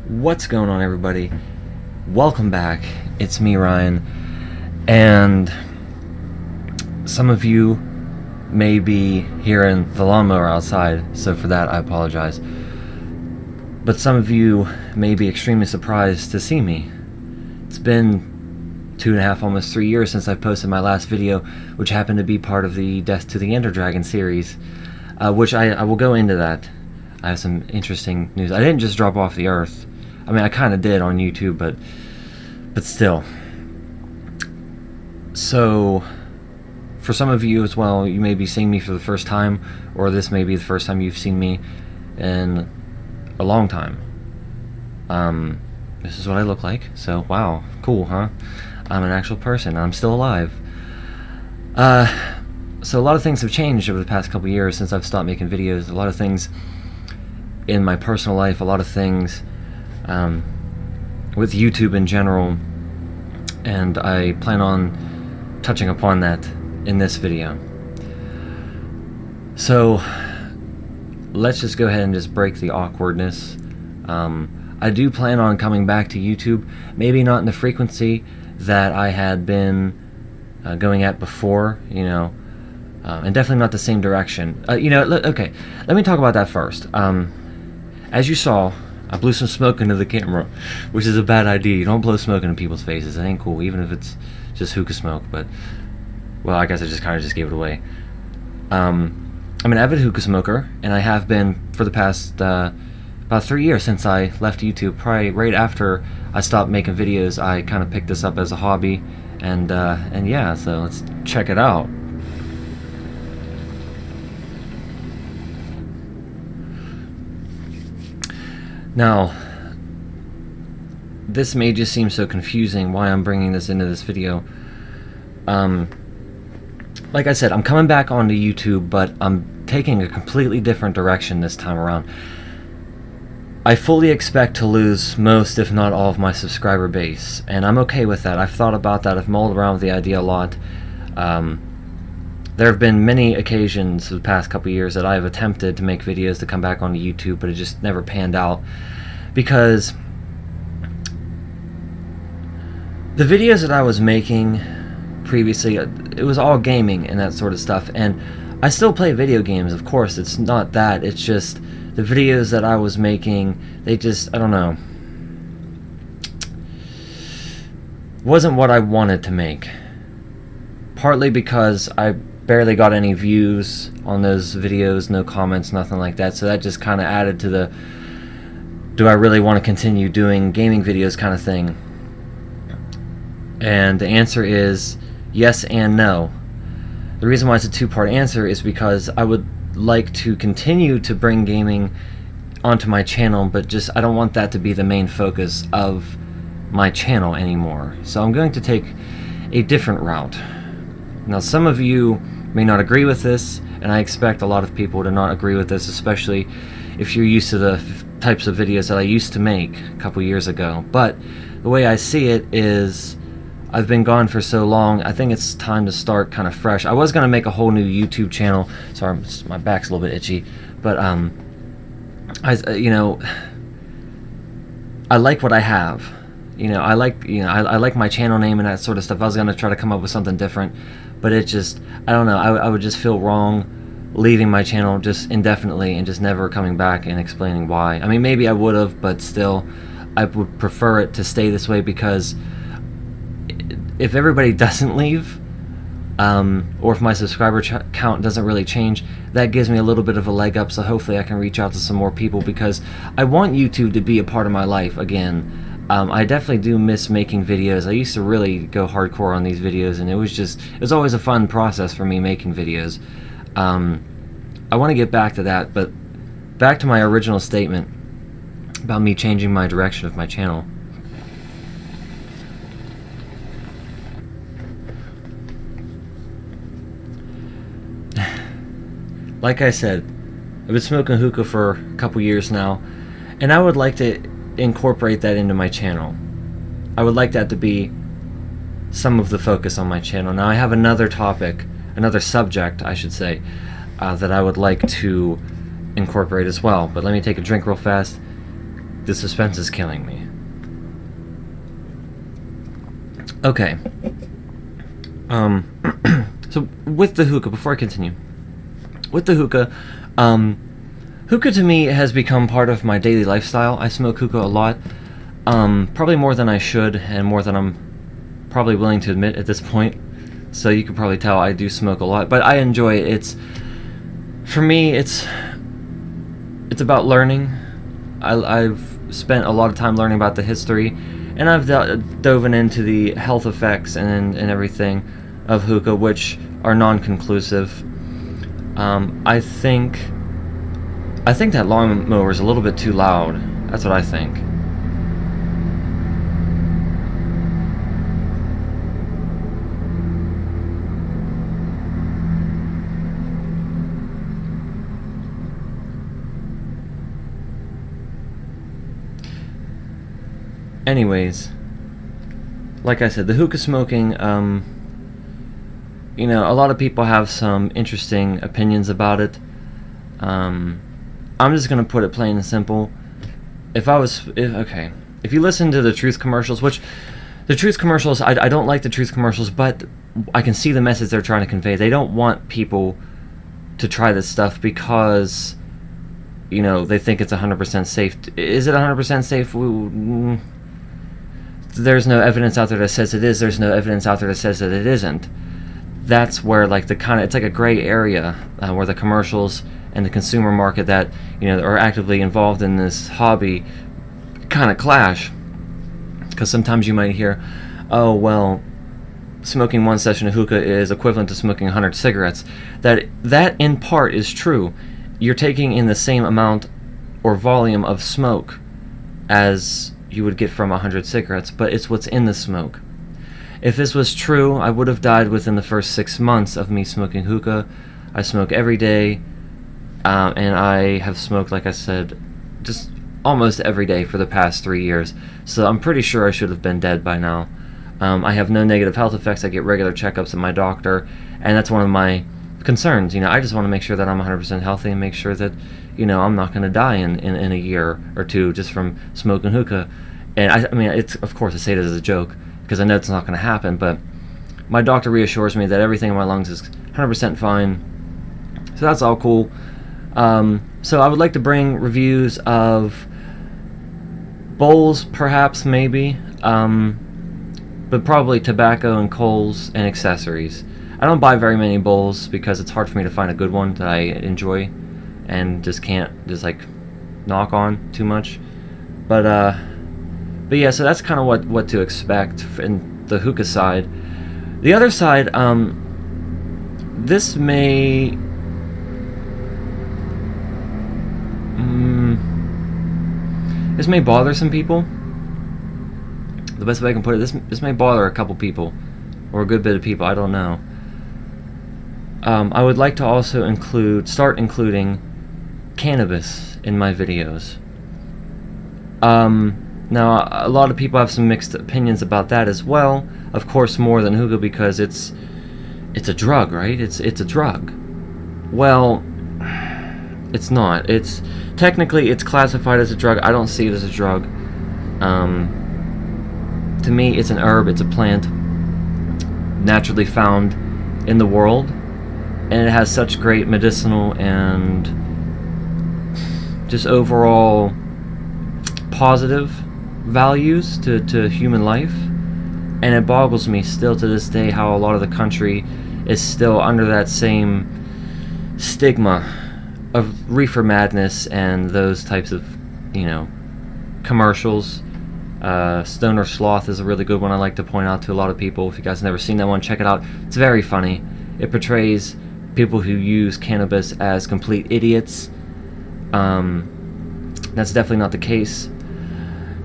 What's going on, everybody? Welcome back. It's me, Ryan, and some of you may be hearing the lawnmower outside, so for that I apologize. But some of you may be extremely surprised to see me. It's been 2.5, almost 3 years since I posted my last video, which happened to be part of the Death to the Ender Dragon series, which I will go into that. I have some interesting news. I didn't just drop off the earth. I mean, I kind of did on YouTube, but still. So, for some of you as well, you may be seeing me for the first time, or this may be the first time you've seen me in a long time. This is what I look like. So, wow, cool, huh? I'm an actual person. I'm still alive. So a lot of things have changed over the past couple years since I've stopped making videos. A lot of things in my personal life, a lot of things with YouTube in general, and I plan on touching upon that in this video. So let's just go ahead and just break the awkwardness. I do plan on coming back to YouTube, maybe not in the frequency that I had been going at before, you know, and definitely not the same direction. You know, okay, let me talk about that first. As you saw, I blew some smoke into the camera, which is a bad idea. You don't blow smoke into people's faces. It ain't cool, even if it's just hookah smoke. But, well, I guess I just kind of just gave it away. I'm an avid hookah smoker, and I have been for the past about 3 years since I left YouTube. Probably right after I stopped making videos, I kind of picked this up as a hobby, and yeah, so let's check it out. Now, this may just seem so confusing why I'm bringing this into this video. Like I said, I'm coming back onto YouTube, but I'm taking a completely different direction this time around. I fully expect to lose most, if not all, of my subscriber base, and I'm okay with that. I've thought about that. I've mulled around with the idea a lot. There have been many occasions the past couple years that I have attempted to make videos to come back onto YouTube, but it just never panned out, because the videos that I was making previously, it was all gaming and that sort of stuff, and I still play video games, of course. It's not that, it's just the videos that I was making, they just, I don't know, wasn't what I wanted to make. Partly because I barely got any views on those videos, no comments, nothing like that, so that just kind of added to the do I really want to continue doing gaming videos kind of thing. And the answer is yes and no. The reason why it's a two-part answer is because I would like to continue to bring gaming onto my channel, but just I don't want that to be the main focus of my channel anymore. So I'm going to take a different route. Now, some of you may not agree with this, and I expect a lot of people to not agree with this, especially if you're used to the types of videos that I used to make a couple years ago. But the way I see it is, I've been gone for so long, I think it's time to start kind of fresh. I was going to make a whole new YouTube channel. Sorry, my back's a little bit itchy, but you know, I like what I have. You know, I like my channel name and that sort of stuff. I was going to try to come up with something different, but it just, I don't know, I would just feel wrong leaving my channel just indefinitely and just never coming back and explaining why. I mean, maybe I would have, but still, I would prefer it to stay this way, because if everybody doesn't leave, or if my subscriber count doesn't really change, that gives me a little bit of a leg up, so hopefully I can reach out to some more people, because I want YouTube to be a part of my life again. I definitely do miss making videos. I used to really go hardcore on these videos, and it was always a fun process for me making videos. I want to get back to that, but back to my original statement about me changing my direction of my channel. Like I said, I've been smoking hookah for a couple years now, and I would like to incorporate that into my channel. I would like that to be some of the focus on my channel. Now, I have another topic, another subject, I should say, that I would like to incorporate as well. But let me take a drink real fast. the suspense is killing me. Okay. So with the hookah, before I continue, with the hookah, hookah to me has become part of my daily lifestyle. I smoke hookah a lot, probably more than I should, and more than I'm probably willing to admit at this point. So you can probably tell I do smoke a lot, but I enjoy it. For me, it's about learning. I've spent a lot of time learning about the history, and I've dove into the health effects and everything of hookah, which are non-conclusive. I think that lawnmower is a little bit too loud. That's what I think. Anyways, like I said, the hookah smoking, you know, a lot of people have some interesting opinions about it. I'm just gonna put it plain and simple. If you listen to the truth commercials, which the truth commercials, I don't like the truth commercials, but I can see the message they're trying to convey. They don't want people to try this stuff because, you know, they think it's 100% safe. Is it 100% safe? There's no evidence out there that says it is. There's no evidence out there that says that it isn't. That's where, like, it's like a gray area where the commercials and the consumer market that, you know, are actively involved in this hobby kind of clash. Because sometimes you might hear, oh, well, smoking one session of hookah is equivalent to smoking 100 cigarettes. That in part is true. You're taking in the same amount or volume of smoke as you would get from 100 cigarettes, but it's what's in the smoke. If this was true, I would have died within the first 6 months of me smoking hookah. I smoke every day, and I have smoked, like I said, just almost every day for the past 3 years. So I'm pretty sure I should have been dead by now. I have no negative health effects. I get regular checkups at my doctor, and that's one of my concerns. You know, I just want to make sure that I'm 100% healthy and make sure that, you know, I'm not going to die in a year or two just from smoking hookah. And I mean, it's, of course, I say this as a joke because I know it's not going to happen, but my doctor reassures me that everything in my lungs is 100% fine. So that's all cool. So I would like to bring reviews of bowls, perhaps, maybe, but probably tobacco and coals and accessories. I don't buy very many bowls because it's hard for me to find a good one that I enjoy and just can't like knock on too much. But yeah, so that's kind of what to expect in the hookah side. The other side, this may bother some people. The best way I can put it, this may bother a couple people, or a good bit of people, I don't know. I would like to also start including cannabis in my videos. Now, a lot of people have some mixed opinions about that as well. Of course, more than hookah because it's a drug, right? It's a drug. Well, it's not. Technically it's classified as a drug. I don't see it as a drug. To me, it's an herb. It's a plant naturally found in the world, and it has such great medicinal and just overall positive values to human life. And it boggles me still to this day how a lot of the country is still under that same stigma of reefer madness and those types of, you know, commercials. Stoner Sloth is a really good one I like to point out to a lot of people. If you guys have never seen that one, check it out. It's very funny. It portrays people who use cannabis as complete idiots. That's definitely not the case.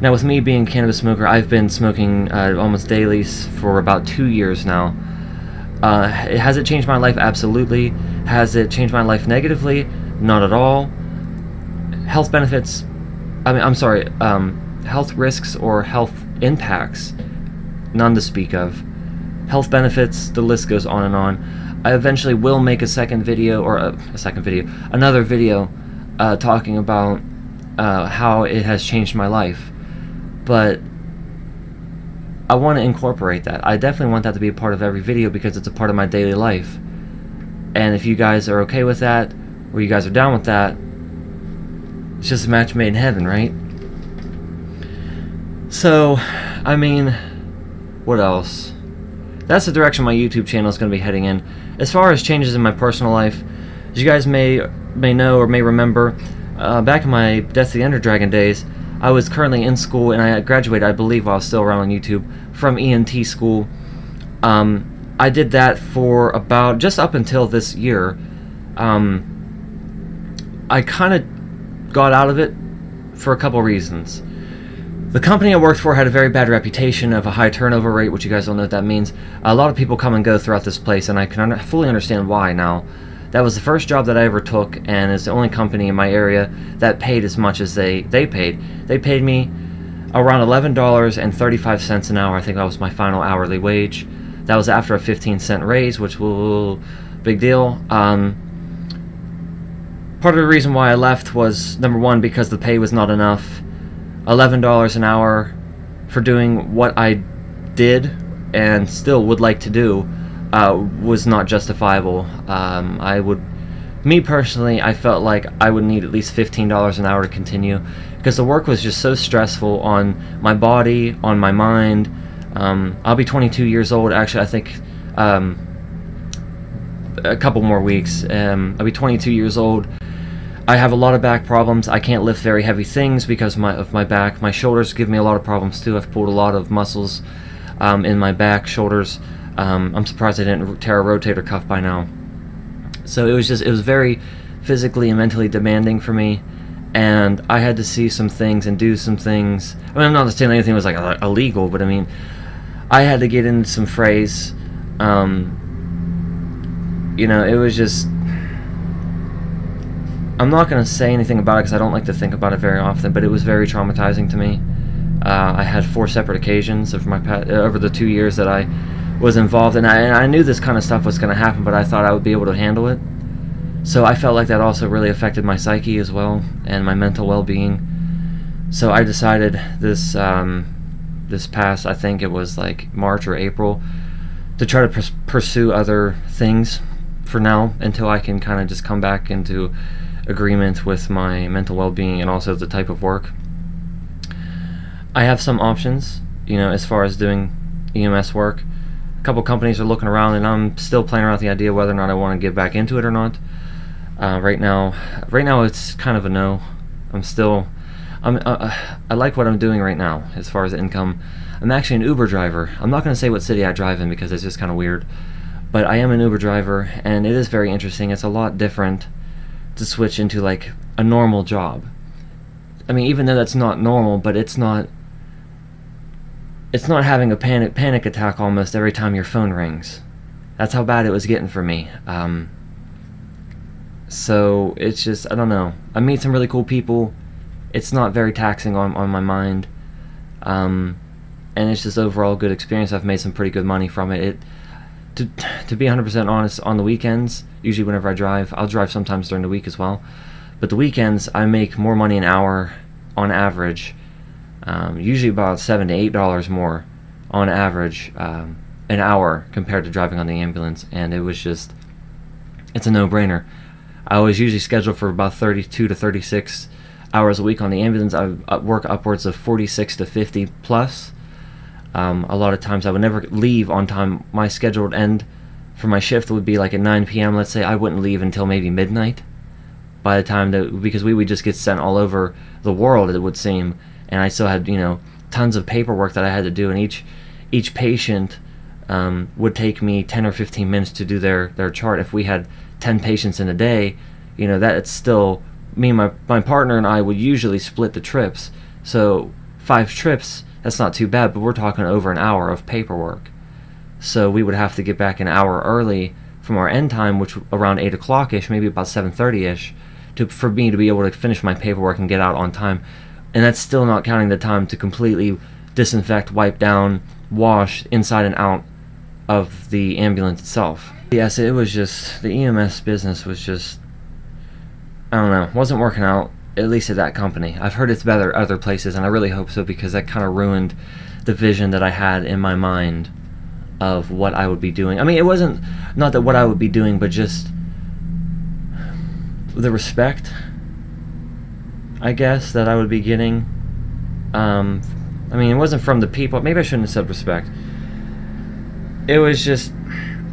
Now, with me being a cannabis smoker, I've been smoking almost daily for about 2 years now. Has it changed my life? Absolutely. Has it changed my life negatively? Not at all. Health benefits, health risks or health impacts, none to speak of. Health benefits, the list goes on and on. I eventually will make a second video, or another video, talking about how it has changed my life. But I want to incorporate that. I definitely want that to be a part of every video because it's a part of my daily life. And if you guys are okay with that, or you guys are down with that, it's just a match made in heaven, right? So, I mean, what else? That's the direction my YouTube channel is going to be heading in. As far as changes in my personal life, as you guys may know or may remember, back in my Death of the Ender Dragon days, I was currently in school, and I graduated, I believe, while I was still around on YouTube, from ENT school. I did that for about, just up until this year. I kind of got out of it for a couple reasons. The company I worked for had a very bad reputation of a high turnover rate, which you guys don't know what that means. A lot of people come and go throughout this place, and I can fully understand why now. That was the first job that I ever took, and it's the only company in my area that paid as much as they paid. They paid me around $11.35 an hour. I think that was my final hourly wage. That was after a 15-cent raise, which was big deal. Part of the reason why I left was, number one, because the pay was not enough. $11 an hour for doing what I did and still would like to do was not justifiable. Me personally, I felt like I would need at least $15 an hour to continue, because the work was just so stressful on my body, on my mind. I'll be 22 years old, actually, I think a couple more weeks. I'll be 22 years old. I have a lot of back problems. I can't lift very heavy things because of my back. My shoulders give me a lot of problems too. I've pulled a lot of muscles in my back, shoulders. I'm surprised I didn't tear a rotator cuff by now. So it was very physically and mentally demanding for me, and I had to see some things and do some things. I mean, I'm not saying anything was like illegal, but I mean, I had to get into some frays. You know, it was just, I'm not going to say anything about it because I don't like to think about it very often, but it was very traumatizing to me. I had 4 separate occasions of over the 2 years that I was involved, and I knew this kind of stuff was going to happen, but I thought I would be able to handle it. So I felt like that also really affected my psyche as well, and my mental well-being. So I decided this past, I think it was like March or April, to try to pursue other things for now, until I can kind of just come back into agreement with my mental well-being and also the type of work. I have some options, you know, as far as doing EMS work. A couple companies are looking around, and I'm still playing around with the idea whether or not I want to get back into it or not. Right now it's kind of a no. I like what I'm doing right now as far as income. I'm actually an Uber driver. I'm not going to say what city I drive in because it's just kind of weird, but I am an Uber driver, and it is very interesting. It's a lot different to switch into like a normal job. I mean, even though that's not normal, but it's not having a panic attack almost every time your phone rings. That's how bad it was getting for me. So it's just, I don't know. I meet some really cool people. It's not very taxing on my mind. And it's just overall a good experience. I've made some pretty good money from it. To be 100% honest, on the weekends, usually whenever I drive, I'll drive sometimes during the week as well, but the weekends I make more money an hour on average, usually about $7 to $8 more on average an hour compared to driving on the ambulance, and it's a no-brainer. I was usually scheduled for about 32 to 36 hours a week on the ambulance. I work upwards of 46 to 50 plus. A lot of times I would never leave on time. My scheduled end for my shift would be like at 9 p.m. Let's say I wouldn't leave until maybe midnight by the time because we would just get sent all over the world, it would seem, and I still had, you know, tons of paperwork that I had to do, and each patient would take me 10 or 15 minutes to do their chart. If we had 10 patients in a day, you know, that it's still, me and my partner and I would usually split the trips, so 5 trips, that's not too bad, but we're talking over an hour of paperwork. So we would have to get back an hour early from our end time, which around 8 o'clock-ish, maybe about 7:30-ish, for me to be able to finish my paperwork and get out on time. And that's still not counting the time to completely disinfect, wipe down, wash inside and out of the ambulance itself. Yes, it was just, the EMS business was just, I don't know, wasn't working out. at least at that company. I've heard it's better other places, and I really hope so, because that kind of ruined the vision that I had in my mind of what I would be doing. I mean, it wasn't not that what I would be doing, but just the respect, I guess, that I would be getting. I mean, it wasn't from the people. Maybe I shouldn't have said respect. It was just,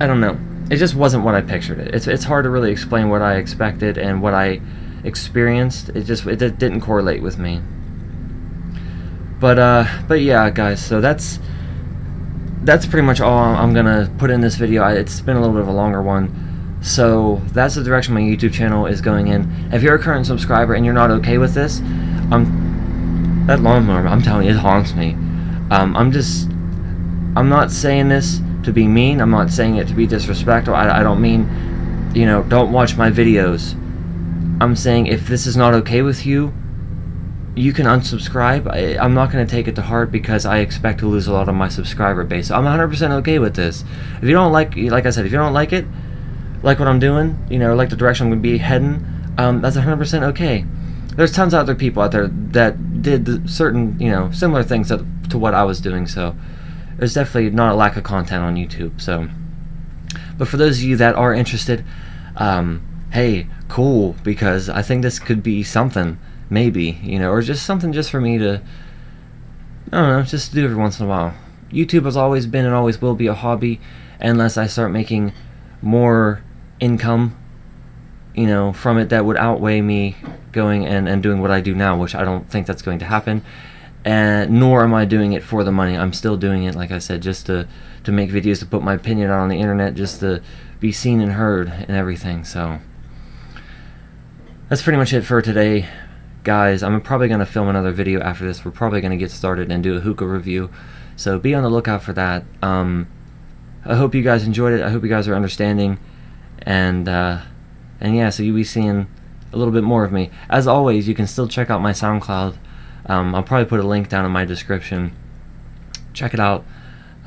I don't know. It just wasn't what I pictured it. It's hard to really explain what I expected and what I experienced. It didn't correlate with me. But yeah, guys. So that's pretty much all I'm gonna put in this video. It's been a little bit of a longer one. So that's the direction my YouTube channel is going in. If you're a current subscriber and you're not okay with this, that lawnmower, I'm telling you, it haunts me. I'm not saying this to be mean. I'm not saying it to be disrespectful. I don't mean, you know, don't watch my videos. I'm saying if this is not okay with you, you can unsubscribe. I'm not going to take it to heart, because I expect to lose a lot of my subscriber base. So I'm 100% okay with this. If you don't like I said, if you don't like it, like what I'm doing, you know, like the direction I'm going to be heading, that's 100% okay. There's tons of other people out there that did certain, you know, similar things to what I was doing, so there's definitely not a lack of content on YouTube. So, but for those of you that are interested, hey, cool, because I think this could be something, maybe, you know, or just something just for me to, I don't know, just to do every once in a while. YouTube has always been and always will be a hobby, unless I start making more income, you know, from it that would outweigh me going and doing what I do now, which I don't think that's going to happen. And nor am I doing it for the money. I'm still doing it, like I said, just to make videos, to put my opinion out on the internet, just to be seen and heard and everything. So that's pretty much it for today, guys. I'm probably going to film another video after this. We're probably going to get started and do a hookah review, so be on the lookout for that. I hope you guys enjoyed it. I hope you guys are understanding, and yeah, so you'll be seeing a little bit more of me. As always, you can still check out my SoundCloud. I'll probably put a link down in my description. Check it out.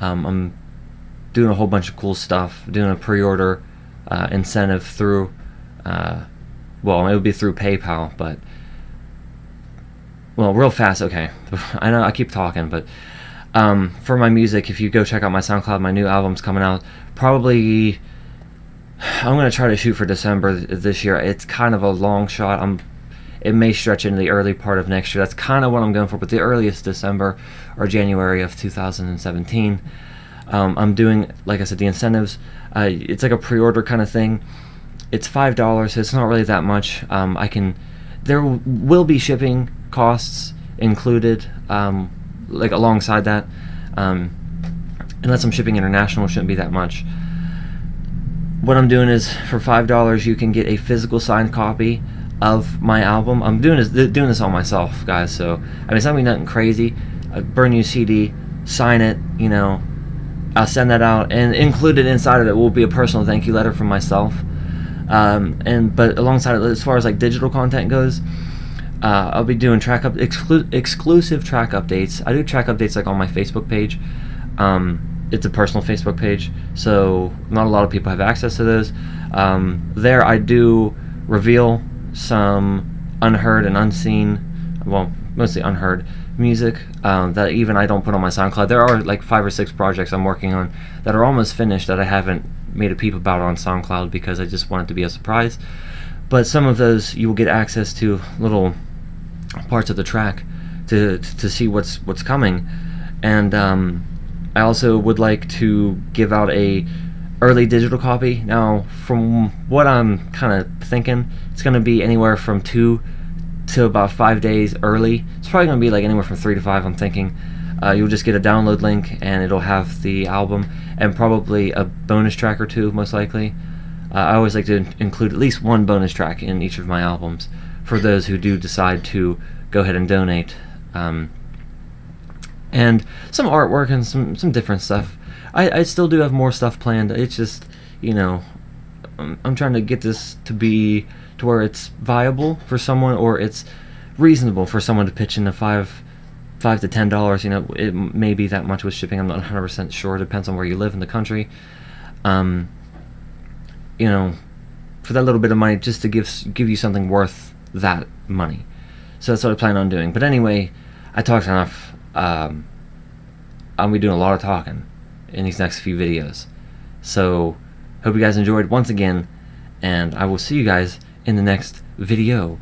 I'm doing a whole bunch of cool stuff. Doing a pre-order incentive through, well, it would be through PayPal, but, well, real fast. Okay, I know I keep talking, but for my music, if you go check out my SoundCloud, my new album's coming out. Probably, I'm gonna try to shoot for December this year. It's kind of a long shot. It may stretch into the early part of next year. That's kind of what I'm going for, but the earliest December or January of 2017. I'm doing, like I said, the incentives. It's like a pre-order kind of thing. It's $5, so it's not really that much. There will be shipping costs included, like alongside that. Unless I'm shipping international, it shouldn't be that much. What I'm doing is, for $5, you can get a physical signed copy of my album. I'm doing this all myself, guys. So I mean, it's not gonna be nothing crazy. I burn you a CD, sign it, you know, I'll send that out, and included inside of it will be a personal thank you letter from myself. But alongside it, as far as like digital content goes, I'll be doing exclusive track updates. I do track updates like on my Facebook page. It's a personal Facebook page, so not a lot of people have access to those. There I do reveal some unheard and unseen, well, mostly unheard music that even I don't put on my SoundCloud. There are like 5 or 6 projects I'm working on that are almost finished that I haven't made a peep about on SoundCloud, because I just want it to be a surprise. But some of those you will get access to little parts of the track to see what's coming. And I also would like to give out a early digital copy. Now, from what I'm kind of thinking, it's going to be anywhere from 2 to about 5 days early. It's probably going to be like anywhere from 3 to 5, I'm thinking. You'll just get a download link, and it'll have the album and probably a bonus track or 2, most likely. I always like to include at least 1 bonus track in each of my albums for those who do decide to go ahead and donate. And some artwork and some different stuff. I still do have more stuff planned. It's just, you know, I'm trying to get this to be to where it's viable for someone, or it's reasonable for someone to pitch in $5 to $10. You know, it may be that much with shipping. I'm not 100% sure. It depends on where you live in the country. You know, for that little bit of money, just to give you something worth that money. So that's what I plan on doing. But anyway, I talked enough. I'll be doing a lot of talking in these next few videos. So hope you guys enjoyed once again, and I will see you guys in the next video.